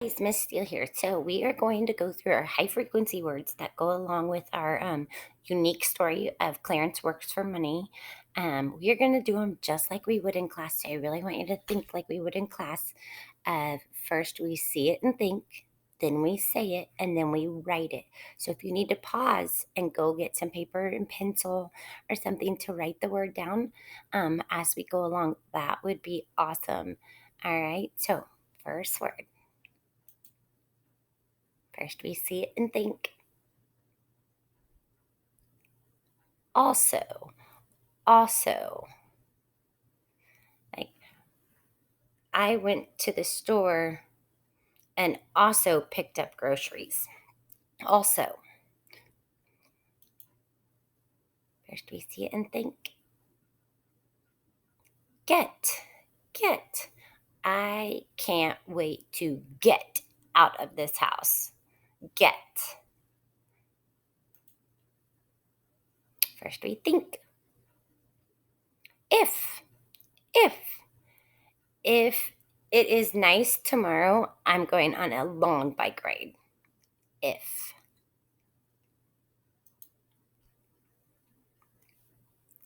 It's Miss Steele here. So we are going to go through our high frequency words that go along with our unique story of Clarence Works for Money. We are going to do them just like we would in class today. I really want you to think like we would in class. First, we see it and think, then we say it, and then we write it. So if you need to pause and go get some paper and pencil or something to write the word down as we go along, that would be awesome. All right. So first word. First, we see it and think. Also, also. Like, I went to the store and also picked up groceries. Also. First, we see it and think. Get. I can't wait to get out of this house. Get. First, we think. If it is nice tomorrow, I'm going on a long bike ride. If.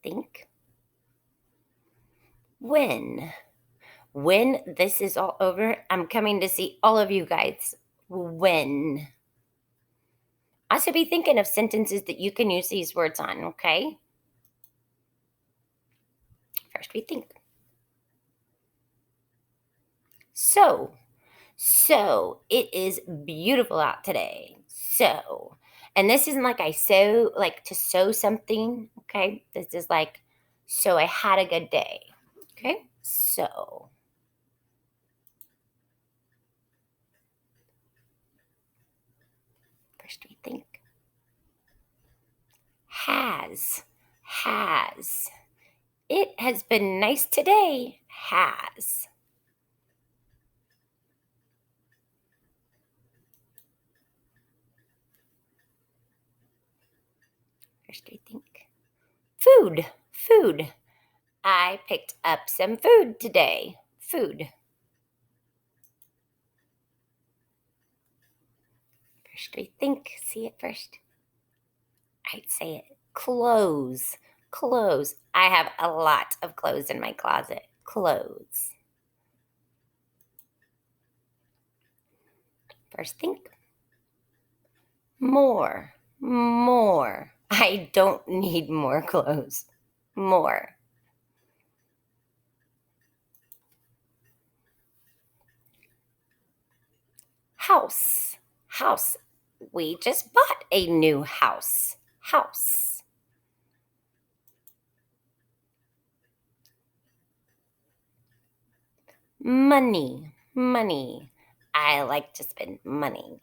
Think. When this is all over, I'm coming to see all of you guys. When. Also be thinking of sentences that you can use these words on, okay? First we think. So it is beautiful out today. So, and this isn't like I sew, like to sew something, okay? This is like, so I had a good day, okay? So. First we think. Has. It has been nice today. Has. First we think. Food. I picked up some food today. Food. First we think. See it first. I'd say it. Clothes. I have a lot of clothes in my closet. Clothes. First think. More. I don't need more clothes. More. House. We just bought a new house. House. Money. I like to spend money.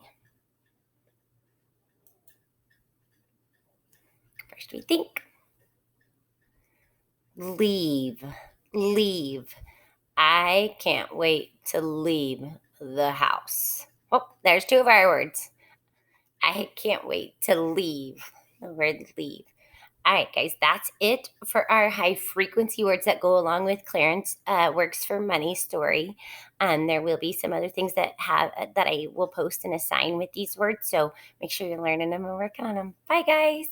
First we think. Leave. I can't wait to leave the house. Oh, there's two of our words. I can't wait to leave. The word leave. All right, guys, that's it for our high frequency words that go along with Clarence Works for Money story. There will be some other things that I will post and assign with these words. So make sure you're learning them and working on them. Bye, guys.